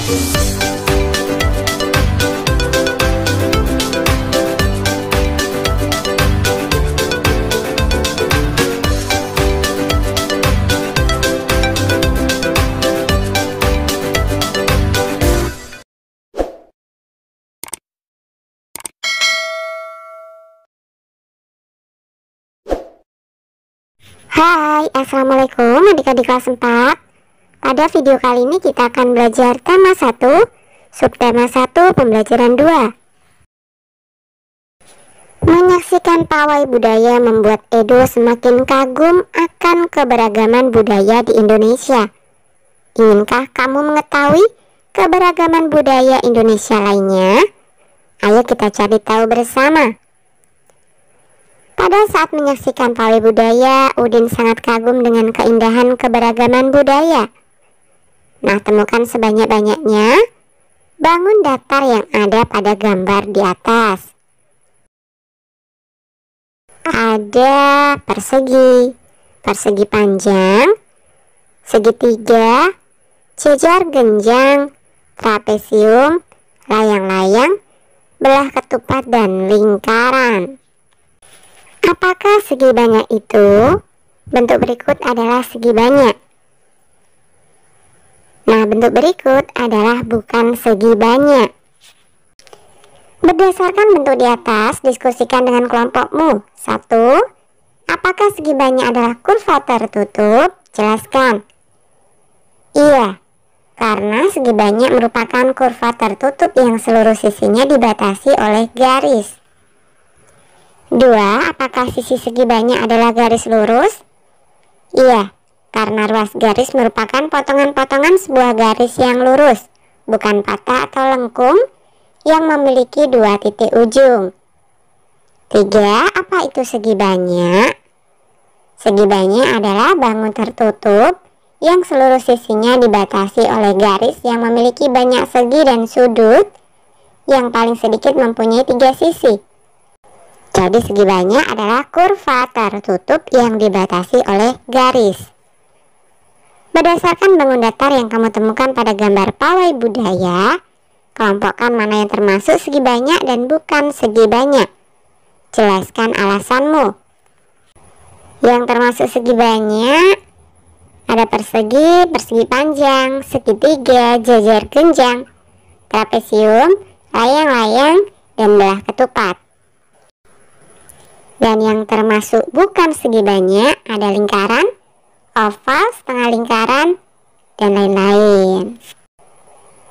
Hai, assalamualaikum adik-adik kelas 4. Pada video kali ini kita akan belajar tema 1, subtema 1, pembelajaran 2. Menyaksikan pawai budaya membuat Edo semakin kagum akan keberagaman budaya di Indonesia. Inginkah kamu mengetahui keberagaman budaya Indonesia lainnya? Ayo kita cari tahu bersama. Pada saat menyaksikan pawai budaya, Udin sangat kagum dengan keindahan keberagaman budaya. Nah, temukan sebanyak-banyaknya bangun datar yang ada pada gambar di atas. Ada persegi, persegi panjang, segitiga, cejar genjang, trapesium, layang-layang, belah ketupat, dan lingkaran. Apakah segi banyak itu? Bentuk berikut adalah segi banyak. Nah, bentuk berikut adalah bukan segi banyak. Berdasarkan bentuk di atas, diskusikan dengan kelompokmu. 1. Apakah segi banyak adalah kurva tertutup? Jelaskan. Iya, karena segi banyak merupakan kurva tertutup yang seluruh sisinya dibatasi oleh garis. 2. Apakah sisi segi banyak adalah garis lurus? Iya, karena ruas garis merupakan potongan-potongan sebuah garis yang lurus, bukan patah atau lengkung yang memiliki dua titik ujung. 3. Apa itu segi banyak? Segi banyak adalah bangun tertutup yang seluruh sisinya dibatasi oleh garis yang memiliki banyak segi dan sudut yang paling sedikit mempunyai 3 sisi. Jadi segi banyak adalah kurva tertutup yang dibatasi oleh garis. Berdasarkan bangun datar yang kamu temukan pada gambar pawai budaya, kelompokkan mana yang termasuk segi banyak dan bukan segi banyak. Jelaskan alasanmu. Yang termasuk segi banyak ada persegi, persegi panjang, segitiga, jajar genjang, trapesium, layang-layang, dan belah ketupat. Dan yang termasuk bukan segi banyak ada lingkaran, oval, setengah lingkaran, dan lain-lain.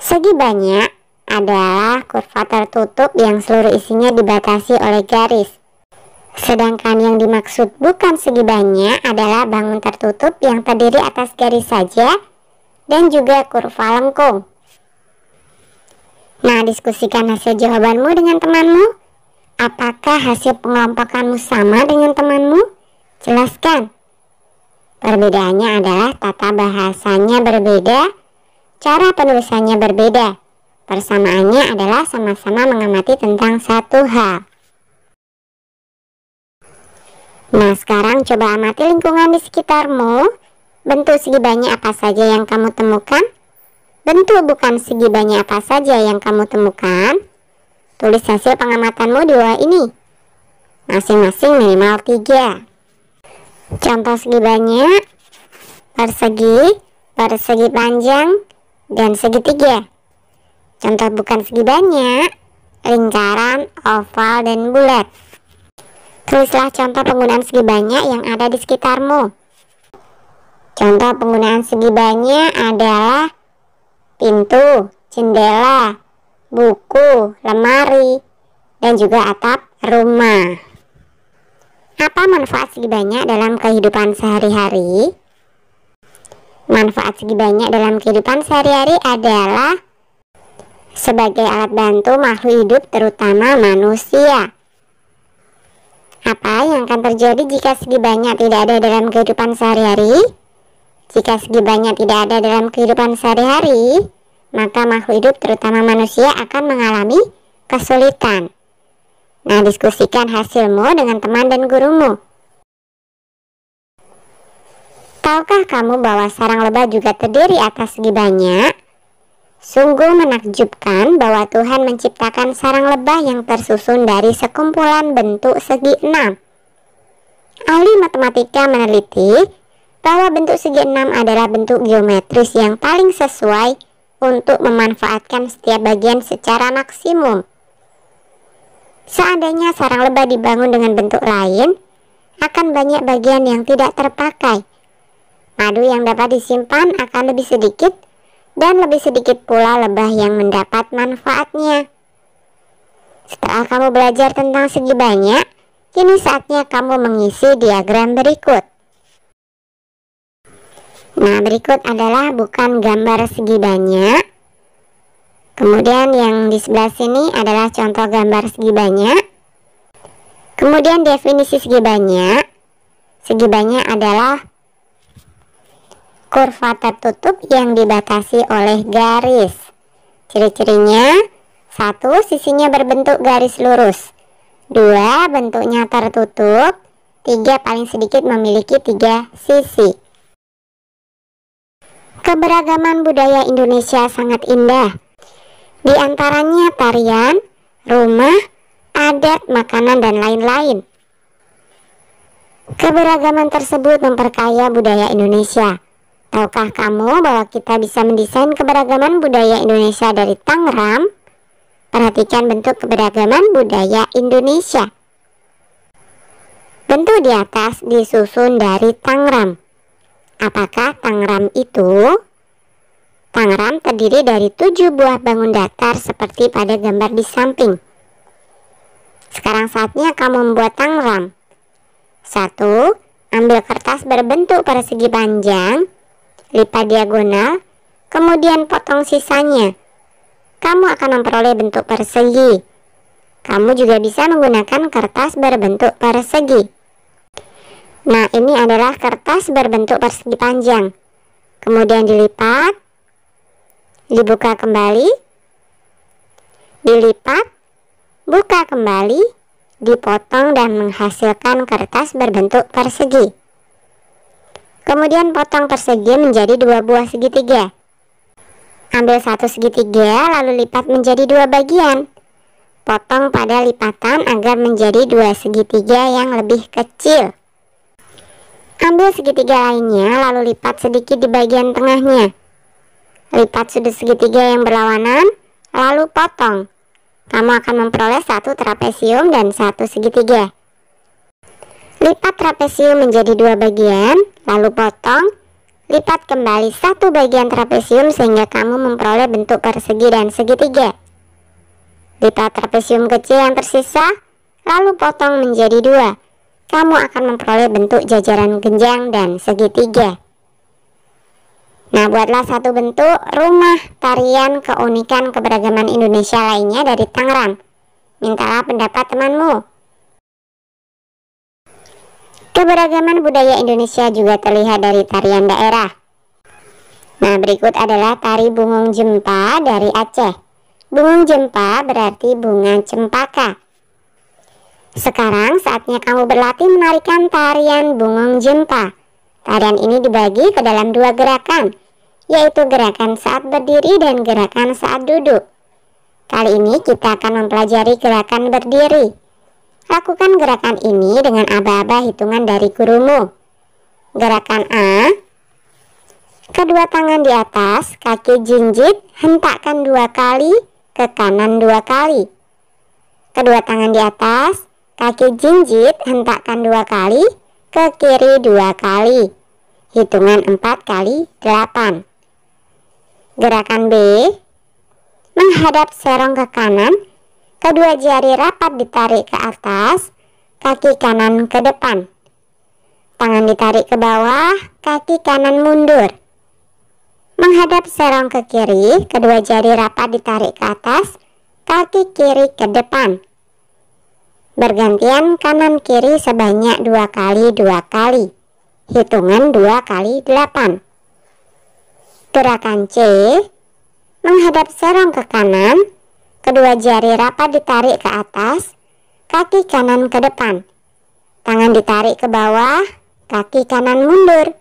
Segi banyak adalah kurva tertutup yang seluruh isinya dibatasi oleh garis. Sedangkan yang dimaksud bukan segi banyak adalah bangun tertutup yang terdiri atas garis saja dan juga kurva lengkung. Nah, diskusikan hasil jawabanmu dengan temanmu. Apakah hasil pengelompokanmu sama dengan temanmu? Jelaskan. Perbedaannya adalah tata bahasanya berbeda, cara penulisannya berbeda. Persamaannya adalah sama-sama mengamati tentang satu hal. Nah, sekarang coba amati lingkungan di sekitarmu. Bentuk segi banyak apa saja yang kamu temukan? Bentuk bukan segi banyak apa saja yang kamu temukan? Tulis hasil pengamatanmu di bawah ini. Masing-masing minimal 3. Contoh segi banyak, persegi, persegi panjang, dan segitiga. Contoh bukan segi banyak, lingkaran, oval, dan bulat. Tulislah contoh penggunaan segi banyak yang ada di sekitarmu. Contoh penggunaan segi banyak adalah pintu, jendela, buku, lemari, dan juga atap rumah. Apa manfaat segi banyak dalam kehidupan sehari-hari? Manfaat segi banyak dalam kehidupan sehari-hari adalah sebagai alat bantu makhluk hidup terutama manusia. Apa yang akan terjadi jika segi banyak tidak ada dalam kehidupan sehari-hari? Jika segi banyak tidak ada dalam kehidupan sehari-hari, maka makhluk hidup terutama manusia akan mengalami kesulitan. Nah, diskusikan hasilmu dengan teman dan gurumu. Tahukah kamu bahwa sarang lebah juga terdiri atas segi banyak? Sungguh menakjubkan bahwa Tuhan menciptakan sarang lebah yang tersusun dari sekumpulan bentuk segi 6. Ahli matematika meneliti bahwa bentuk segi 6 adalah bentuk geometris yang paling sesuai untuk memanfaatkan setiap bagian secara maksimum. Seandainya sarang lebah dibangun dengan bentuk lain, akan banyak bagian yang tidak terpakai. Madu yang dapat disimpan akan lebih sedikit, dan lebih sedikit pula lebah yang mendapat manfaatnya. Setelah kamu belajar tentang segi banyak, kini saatnya kamu mengisi diagram berikut. Nah, berikut adalah bukan gambar segi banyak. Kemudian yang di sebelah sini adalah contoh gambar segi banyak. Kemudian definisi segi banyak. Segi banyak adalah kurva tertutup yang dibatasi oleh garis. Ciri-cirinya: 1. Sisinya berbentuk garis lurus. 2. Bentuknya tertutup. 3. Paling sedikit memiliki 3 sisi. Keberagaman budaya Indonesia sangat indah. Di antaranya tarian, rumah, adat, makanan, dan lain-lain. Keberagaman tersebut memperkaya budaya Indonesia. Tahukah kamu bahwa kita bisa mendesain keberagaman budaya Indonesia dari Tangram? Perhatikan bentuk keberagaman budaya Indonesia. Bentuk di atas disusun dari Tangram. Apakah Tangram itu? Tangram terdiri dari 7 buah bangun datar seperti pada gambar di samping. Sekarang saatnya kamu membuat Tangram. 1. Ambil kertas berbentuk persegi panjang, lipat diagonal, kemudian potong sisanya. Kamu akan memperoleh bentuk persegi. Kamu juga bisa menggunakan kertas berbentuk persegi. Nah, ini adalah kertas berbentuk persegi panjang. Kemudian dilipat, dibuka kembali, dilipat, buka kembali, dipotong dan menghasilkan kertas berbentuk persegi. Kemudian potong persegi menjadi 2 buah segitiga. Ambil 1 segitiga lalu lipat menjadi 2 bagian. Potong pada lipatan agar menjadi 2 segitiga yang lebih kecil. Ambil segitiga lainnya lalu lipat sedikit di bagian tengahnya. Lipat sudut segitiga yang berlawanan lalu potong. Kamu akan memperoleh 1 trapesium dan 1 segitiga. Lipat trapesium menjadi 2 bagian, lalu potong, lipat kembali 1 bagian trapesium sehingga kamu memperoleh bentuk persegi dan segitiga. Lipat trapesium kecil yang tersisa, lalu potong menjadi 2. Kamu akan memperoleh bentuk jajaran genjang dan segitiga. Nah, buatlah 1 bentuk rumah tarian keunikan keberagaman Indonesia lainnya dari Tangram. Mintalah pendapat temanmu. Keberagaman budaya Indonesia juga terlihat dari tarian daerah. Nah, berikut adalah tari Bungung Jempa dari Aceh. Bungung Jempa berarti bunga cempaka. Sekarang saatnya kamu berlatih menarikan tarian Bungung Jempa. Tarian ini dibagi ke dalam 2 gerakan, yaitu gerakan saat berdiri dan gerakan saat duduk. Kali ini kita akan mempelajari gerakan berdiri. Lakukan gerakan ini dengan aba-aba hitungan dari gurumu. Gerakan A. Kedua tangan di atas, kaki jinjit, hentakkan 2 kali, ke kanan 2 kali. Kedua tangan di atas, kaki jinjit, hentakkan 2 kali, ke kiri 2 kali. Hitungan 4 kali 8. Gerakan B. Menghadap serong ke kanan, kedua jari rapat ditarik ke atas, kaki kanan ke depan. Tangan ditarik ke bawah, kaki kanan mundur. Menghadap serong ke kiri, kedua jari rapat ditarik ke atas, kaki kiri ke depan. Bergantian kanan kiri sebanyak 2 kali 2 kali. Hitungan 2 kali 8. Gerakan C. Menghadap serong ke kanan, kedua jari rapat ditarik ke atas, kaki kanan ke depan. Tangan ditarik ke bawah, kaki kanan mundur.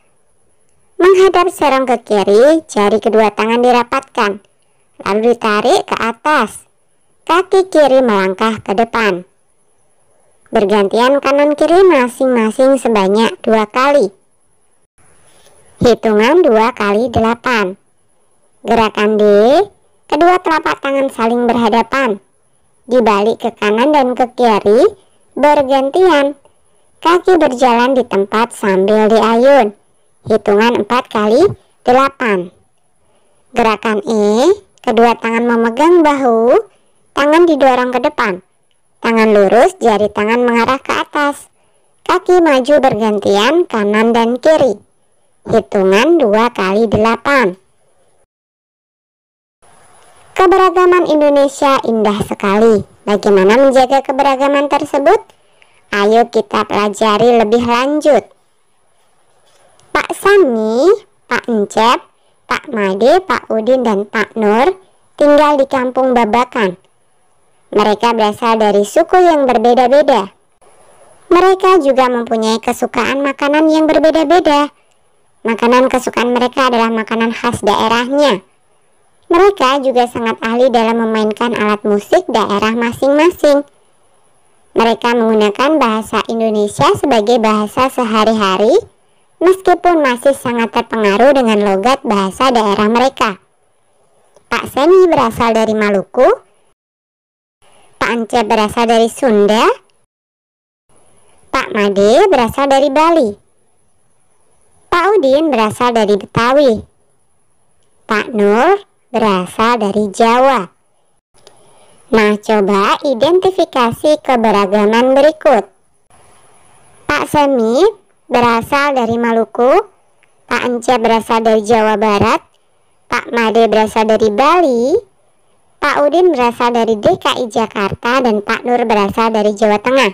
Menghadap serong ke kiri, jari kedua tangan dirapatkan. lalu ditarik ke atas. Kaki kiri melangkah ke depan. Bergantian kanan kiri masing-masing sebanyak 2 kali. Hitungan 2 kali 8. Gerakan D, kedua telapak tangan saling berhadapan. Dibalik ke kanan dan ke kiri bergantian. Kaki berjalan di tempat sambil diayun. Hitungan 4 kali 8. Gerakan E, kedua tangan memegang bahu, tangan didorong ke depan. Tangan lurus, jari tangan mengarah ke atas. Kaki maju bergantian kanan dan kiri. Hitungan 2 kali 8. Keberagaman Indonesia indah sekali. Bagaimana menjaga keberagaman tersebut? Ayo kita pelajari lebih lanjut. Pak Sami, Pak Encep, Pak Made, Pak Udin, dan Pak Nur tinggal di kampung Babakan. Mereka berasal dari suku yang berbeda-beda. Mereka juga mempunyai kesukaan makanan yang berbeda-beda. Makanan kesukaan mereka adalah makanan khas daerahnya. Mereka juga sangat ahli dalam memainkan alat musik daerah masing-masing. Mereka menggunakan bahasa Indonesia sebagai bahasa sehari-hari, meskipun masih sangat terpengaruh dengan logat bahasa daerah mereka. Pak Semi berasal dari Maluku, Pak Encep berasal dari Sunda, Pak Made berasal dari Bali, Pak Udin berasal dari Betawi, Pak Nur berasal dari Jawa. Nah, coba identifikasi keberagaman berikut. Pak Semi berasal dari Maluku, Pak Encep berasal dari Jawa Barat, Pak Made berasal dari Bali, Pak Udin berasal dari DKI Jakarta, dan Pak Nur berasal dari Jawa Tengah.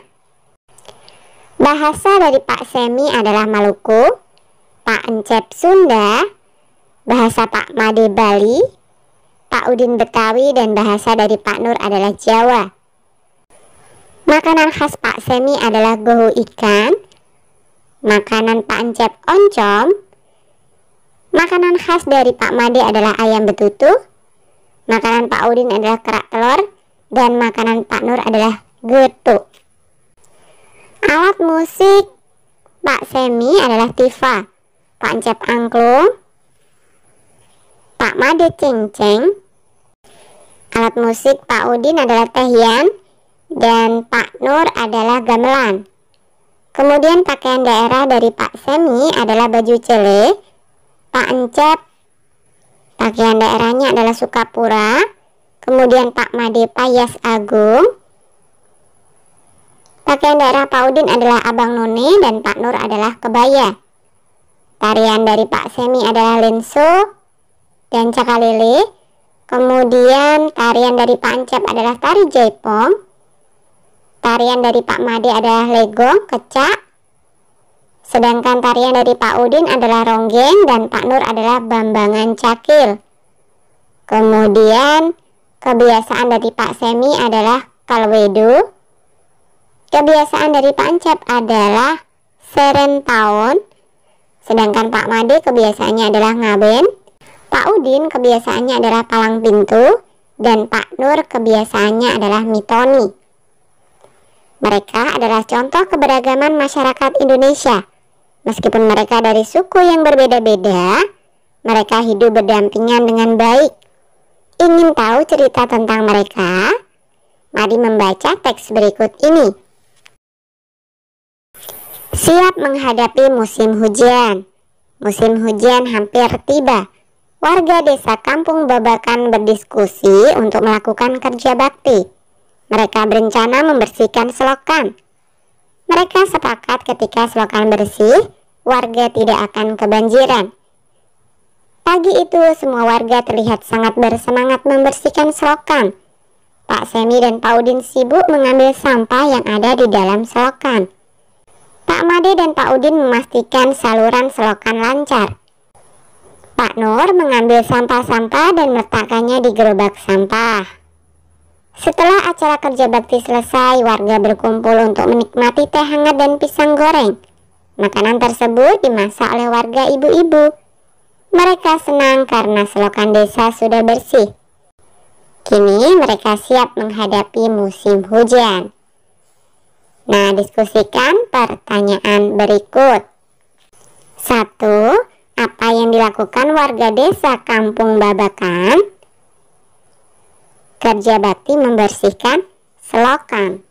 Bahasa dari Pak Semi adalah Maluku, Pak Encep Sunda, bahasa Pak Made Bali, Pak Udin Betawi, dan bahasa dari Pak Nur adalah Jawa. Makanan khas Pak Semi adalah gohu ikan. Makanan Pak Encep oncom. Makanan khas dari Pak Made adalah ayam betutu. Makanan Pak Udin adalah kerak telur. Dan makanan Pak Nur adalah getuk. Alat musik Pak Semi adalah tifa, Pak Encep angklung, Pak Made cengceng. Alat musik Pak Udin adalah tehian, dan Pak Nur adalah gamelan. Kemudian pakaian daerah dari Pak Semi adalah baju cele. Pak Encep pakaian daerahnya adalah Sukapura. Kemudian Pak Made payas agung. Pakaian daerah Pak Udin adalah abang none, dan Pak Nur adalah kebaya. Tarian dari Pak Semi adalah lenso dan cakalele. Kemudian tarian dari Pak Encep adalah tari jaipong. Tarian dari Pak Made adalah legong, kecak. Sedangkan tarian dari Pak Udin adalah ronggeng, dan Pak Nur adalah bambangan cakil. Kemudian kebiasaan dari Pak Semi adalah kalwedo. Kebiasaan dari Pak Encep adalah serentaon. Sedangkan Pak Made kebiasaannya adalah ngaben. Pak Udin kebiasaannya adalah palang pintu, dan Pak Nur kebiasaannya adalah mitoni. Mereka adalah contoh keberagaman masyarakat Indonesia. Meskipun mereka dari suku yang berbeda-beda, mereka hidup berdampingan dengan baik. Ingin tahu cerita tentang mereka? Mari membaca teks berikut ini. Siap menghadapi musim hujan. Musim hujan hampir tiba. Warga desa Kampung Babakan berdiskusi untuk melakukan kerja bakti. Mereka berencana membersihkan selokan. Mereka sepakat ketika selokan bersih, warga tidak akan kebanjiran. Pagi itu semua warga terlihat sangat bersemangat membersihkan selokan. Pak Semi dan Pak Udin sibuk mengambil sampah yang ada di dalam selokan. Pak Made dan Pak Udin memastikan saluran selokan lancar. Pak Nur mengambil sampah-sampah dan meletakkannya di gerobak sampah. Setelah acara kerja bakti selesai, warga berkumpul untuk menikmati teh hangat dan pisang goreng. Makanan tersebut dimasak oleh warga ibu-ibu. Mereka senang karena selokan desa sudah bersih. Kini mereka siap menghadapi musim hujan. Nah, diskusikan pertanyaan berikut. 1. Apa yang dilakukan warga desa Kampung Babakan? Kerja bakti membersihkan selokan.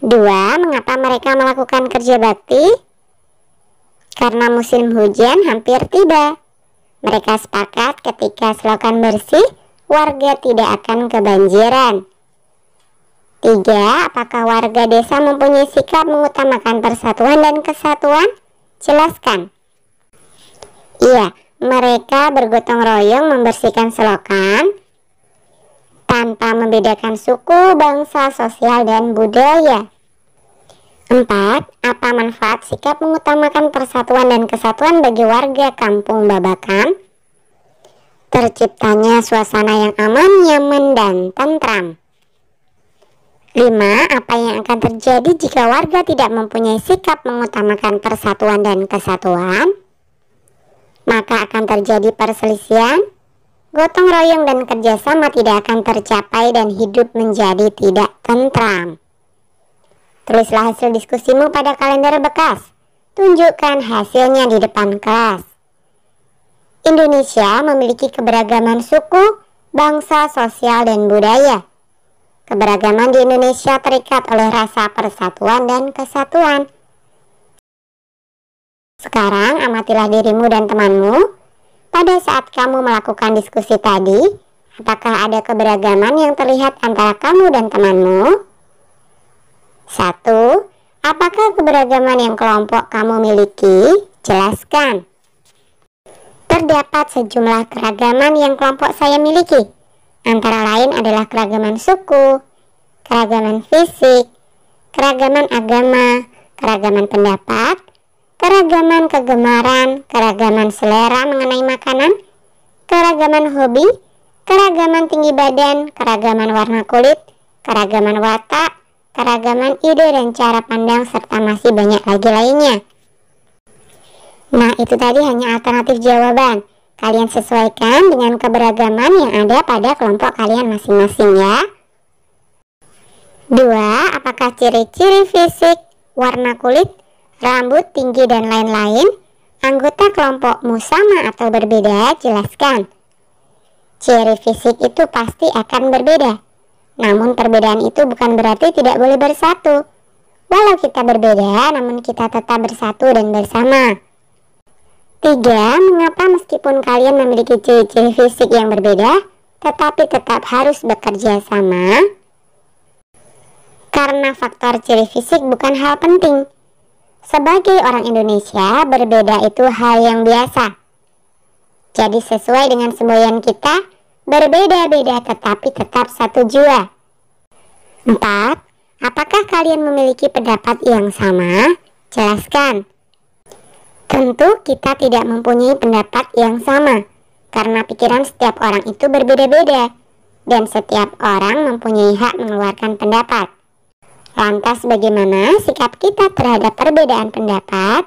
2. Mengapa mereka melakukan kerja bakti? Karena musim hujan hampir tiba. Mereka sepakat ketika selokan bersih, warga tidak akan kebanjiran. 3. Apakah warga desa mempunyai sikap mengutamakan persatuan dan kesatuan? Jelaskan. Iya, mereka bergotong royong membersihkan selokan tanpa membedakan suku, bangsa, sosial, dan budaya. 4. Apa manfaat sikap mengutamakan persatuan dan kesatuan bagi warga Kampung Babakan? Terciptanya suasana yang aman, nyaman, dan tentram. 5. Apa yang akan terjadi jika warga tidak mempunyai sikap mengutamakan persatuan dan kesatuan? Maka akan terjadi perselisihan, gotong royong dan kerjasama tidak akan tercapai dan hidup menjadi tidak tentram. Tulislah hasil diskusimu pada kalender bekas. Tunjukkan hasilnya di depan kelas. Indonesia memiliki keberagaman suku, bangsa, sosial, dan budaya. Keberagaman di Indonesia terikat oleh rasa persatuan dan kesatuan. Sekarang amatilah dirimu dan temanmu. Pada saat kamu melakukan diskusi tadi, apakah ada keberagaman yang terlihat antara kamu dan temanmu? 1. Apakah keberagaman yang kelompok kamu miliki? Jelaskan. Terdapat sejumlah keragaman yang kelompok saya miliki. Antara lain adalah keragaman suku, keragaman fisik, keragaman agama, keragaman pendapat, keragaman kegemaran, keragaman selera mengenai makanan, keragaman hobi, keragaman tinggi badan, keragaman warna kulit, keragaman watak, keragaman ide dan cara pandang, serta masih banyak lagi lainnya. Nah, itu tadi hanya alternatif jawaban. Kalian sesuaikan dengan keberagaman yang ada pada kelompok kalian masing-masing ya. 2. Apakah ciri-ciri fisik, warna kulit, rambut, tinggi, dan lain-lain anggota kelompokmu sama atau berbeda? Jelaskan. Ciri fisik itu pasti akan berbeda. Namun perbedaan itu bukan berarti tidak boleh bersatu. Walau kita berbeda, namun kita tetap bersatu dan bersama. 3. Mengapa meskipun kalian memiliki ciri-ciri fisik yang berbeda, tetapi tetap harus bekerja sama? Karena faktor ciri fisik bukan hal penting. Sebagai orang Indonesia, berbeda itu hal yang biasa. Jadi sesuai dengan semboyan kita, berbeda-beda tetapi tetap satu jua. 4. Apakah kalian memiliki pendapat yang sama? Jelaskan. Tentu kita tidak mempunyai pendapat yang sama, karena pikiran setiap orang itu berbeda-beda, dan setiap orang mempunyai hak mengeluarkan pendapat. Lantas bagaimana sikap kita terhadap perbedaan pendapat?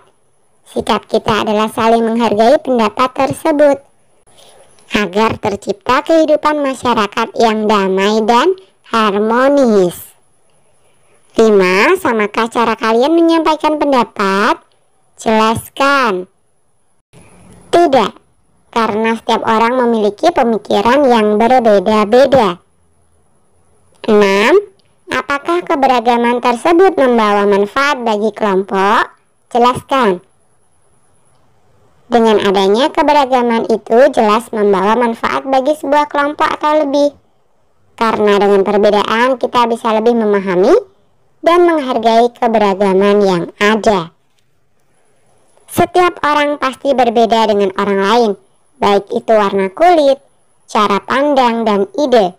Sikap kita adalah saling menghargai pendapat tersebut, agar tercipta kehidupan masyarakat yang damai dan harmonis. 5. Samakah cara kalian menyampaikan pendapat? Jelaskan. Tidak, karena setiap orang memiliki pemikiran yang berbeda-beda. 6. Apakah keberagaman tersebut membawa manfaat bagi kelompok? Jelaskan. Dengan adanya keberagaman itu jelas membawa manfaat bagi sebuah kelompok atau lebih. Karena dengan perbedaan kita bisa lebih memahami dan menghargai keberagaman yang ada. Setiap orang pasti berbeda dengan orang lain, baik itu warna kulit, cara pandang, dan ide.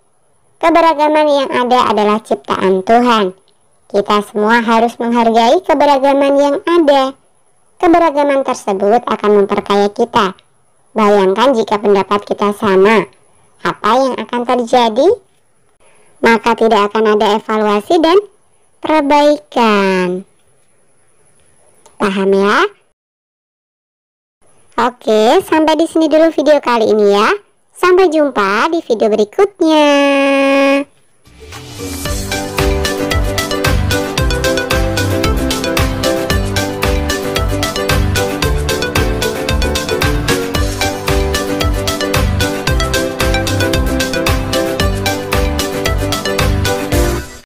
Keberagaman yang ada adalah ciptaan Tuhan. Kita semua harus menghargai keberagaman yang ada. Keberagaman tersebut akan memperkaya kita. Bayangkan jika pendapat kita sama, apa yang akan terjadi? Maka tidak akan ada evaluasi dan perbaikan. Paham ya? Oke, sampai di sini dulu video kali ini ya. Sampai jumpa di video berikutnya.